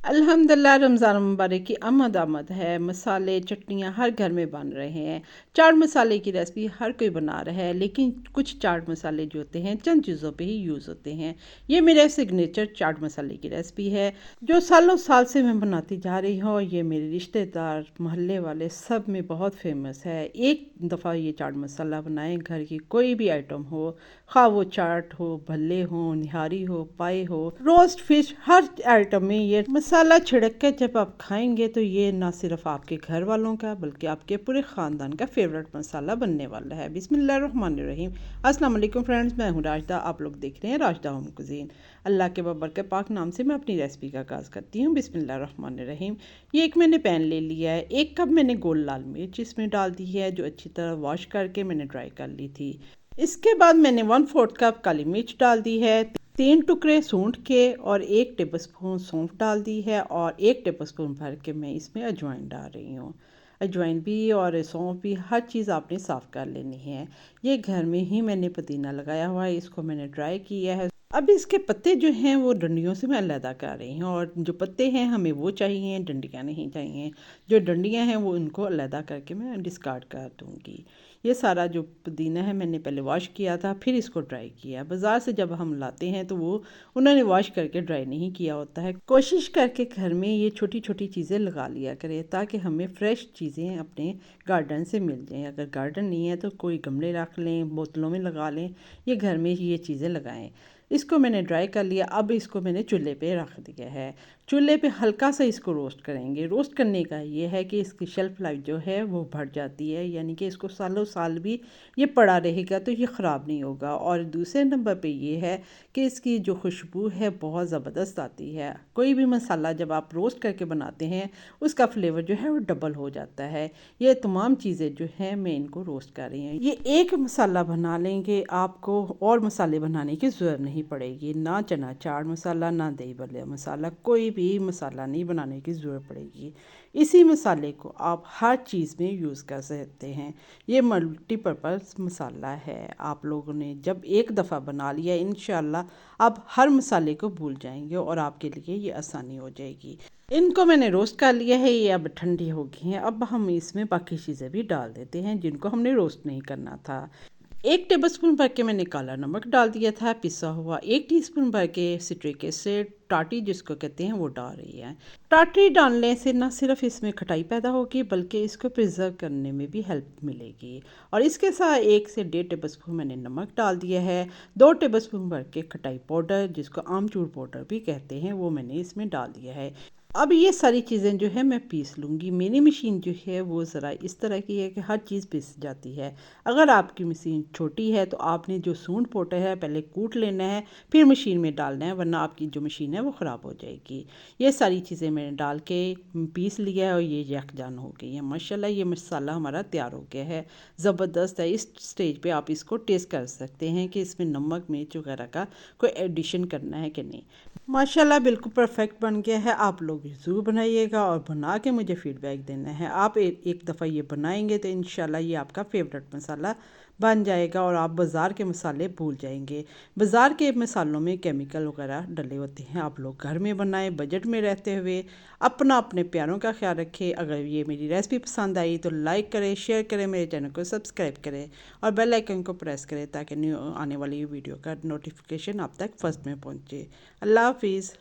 अल्हम्दुलिल्लाह रमज़ान मुबारक की आमद है। मसाले चटनियाँ हर घर में बन रहे हैं। चाट मसाले की रेसिपी हर कोई बना रहा है, लेकिन कुछ चाट मसाले जो होते हैं चंद चीज़ों पे ही यूज़ होते हैं। ये मेरे सिग्नेचर चाट मसाले की रेसिपी है जो सालों साल से मैं बनाती जा रही हूँ। ये मेरे रिश्तेदार मोहल्ले वाले सब में बहुत फेमस है। एक दफ़ा ये चाट मसाला बनाएं, घर की कोई भी आइटम हो, खा वो चाट हो, भल्ले हो, निहारी हो, पाए हो, रोस्ट फिश, हर आइटम में ये मसाला छिड़क के जब आप खाएंगे तो ये ना सिर्फ आपके घर वालों का बल्कि आपके पूरे ख़ानदान का फेवरेट मसाला बनने वाला है। बिस्मिल्लाहिर्रहमानिर्रहीम। अस्सलाम वालेकुम फ्रेंड्स, मैं हूँ राजदा। आप लोग देख रहे हैं राजदा होम कुजीन। अल्लाह के बब्बर के पाक नाम से मैं अपनी रेसिपी का आगाज़ करती हूँ। बिस्मिल्लाहिर्रहमानिर्रहीम। ये एक मैंने पैन ले लिया है। 1 कप मैंने गोल लाल मिर्च इसमें डाल दी है, जो अच्छी तरह वॉश करके मैंने ड्राई कर ली थी। इसके बाद मैंने 1/4 कप काली मिर्च डाल दी है, 3 टुकड़े सूंठ के और 1 टेबलस्पून सौंफ डाल दी है, और 1 टेबलस्पून भर के मैं इसमें अजवाइन डाल रही हूँ। अजवाइन भी और सौंफ भी हर चीज़ आपने साफ़ कर लेनी है। ये घर में ही मैंने पुदीना लगाया हुआ है, इसको मैंने ड्राई किया है। अब इसके पत्ते जो हैं वो डंडियों से मैं अलहदा कर रही हूँ, और जो पत्ते हैं हमें वो चाहिए, डंडियाँ नहीं चाहिए। जो डंडियाँ हैं वो उनको अलहदा करके मैं डिस्कार्ड कर दूँगी। ये सारा जो पुदीना है मैंने पहले वॉश किया था, फिर इसको ड्राई किया। बाज़ार से जब हम लाते हैं तो वो उन्होंने वॉश करके ड्राई नहीं किया होता है। कोशिश करके घर में ये छोटी छोटी चीज़ें लगा लिया करें ताकि हमें फ्रेश चीज़ें अपने गार्डन से मिल जाएं। अगर गार्डन नहीं है तो कोई गमले रख लें, बोतलों में लगा लें, ये घर में ही ये चीज़ें लगाएं। इसको मैंने ड्राई कर लिया। अब इसको मैंने चूल्हे पे रख दिया है। चूल्हे पे हल्का सा इसको रोस्ट करेंगे। रोस्ट करने का ये है कि इसकी शेल्फ़ लाइफ जो है वो बढ़ जाती है, यानी कि इसको सालों साल भी ये पड़ा रहेगा तो ये ख़राब नहीं होगा। और दूसरे नंबर पे ये है कि इसकी जो खुशबू है बहुत ज़बरदस्त आती है। कोई भी मसाला जब आप रोस्ट करके बनाते हैं उसका फ्लेवर जो है वो डबल हो जाता है। ये तमाम चीज़ें जो हैं मैं इनको रोस्ट कर रही हूँ। ये एक मसाला बना लेंगे, आपको और मसाले बनाने की ज़रूरत नहीं पड़ेगी। ना चना चाट मसाला, ना दही भल्ले मसाला, कोई भी मसाला नहीं बनाने की ज़रूरत पड़ेगी। इसी मसाले को आप हर चीज़ में यूज़ कर सकते हैं। ये मल्टीपर्पज़ मसाला है। आप लोगों ने जब एक दफ़ा बना लिया इंशाल्लाह आप हर मसाले को भूल जाएंगे और आपके लिए ये आसानी हो जाएगी। इनको मैंने रोस्ट कर लिया है, ये अब ठंडी हो गई हैं। अब हम इसमें बाकी चीज़ें भी डाल देते हैं जिनको हमने रोस्ट नहीं करना था। 1 टेबलस्पून भर के मैंने काला नमक डाल दिया था, पिसा हुआ 1 टीस्पून भर के सिट्रिक एसिड, टाटी जिसको कहते हैं, वो डाल रही है। टाटी डालने से न सिर्फ इसमें खटाई पैदा होगी बल्कि इसको प्रिजर्व करने में भी हेल्प मिलेगी। और इसके साथ 1 से 1.5 टेबलस्पून मैंने नमक डाल दिया है। 2 टेबलस्पून भर के खटाई पाउडर जिसको आमचूर पाउडर भी कहते हैं वो मैंने इसमें डाल दिया है। अब ये सारी चीज़ें जो है मैं पीस लूँगी। मेरी मशीन जो है वो ज़रा इस तरह की है कि हर चीज़ पीस जाती है। अगर आपकी मशीन छोटी है तो आपने जो सूंड पोटा है पहले कूट लेना है, फिर मशीन में डालना है, वरना आपकी जो मशीन है वो ख़राब हो जाएगी। ये सारी चीज़ें मैंने डाल के पीस लिया है और ये यकजान हो गई है। माशाल्लाह ये मसाला हमारा तैयार हो गया है, ज़बरदस्त है। इस स्टेज पे आप इसको टेस्ट कर सकते हैं कि इसमें नमक मिर्च वगैरह का कोई एडिशन करना है कि नहीं। माशाल्लाह बिल्कुल परफेक्ट बन गया है। आप लोग ज़रूर बनाइएगा और बना के मुझे फ़ीडबैक देना है। आप एक दफ़ा ये बनाएंगे तो इंशाल्लाह ये आपका फेवरेट मसाला बन जाएगा और आप बाज़ार के मसाले भूल जाएंगे। बाज़ार के मसालों में केमिकल वगैरह डले होते हैं। आप लोग घर में बनाएं बजट में रहते हुए। अपने प्यारों का ख्याल रखें। अगर ये मेरी रेसिपी पसंद आई तो लाइक करें, शेयर करें, मेरे चैनल को सब्सक्राइब करें और बेल आइकन को प्रेस करें ताकि न्यू आने वाली वीडियो का नोटिफिकेशन आप तक फर्स्ट में पहुँचे। अल्लाह हाफिज़।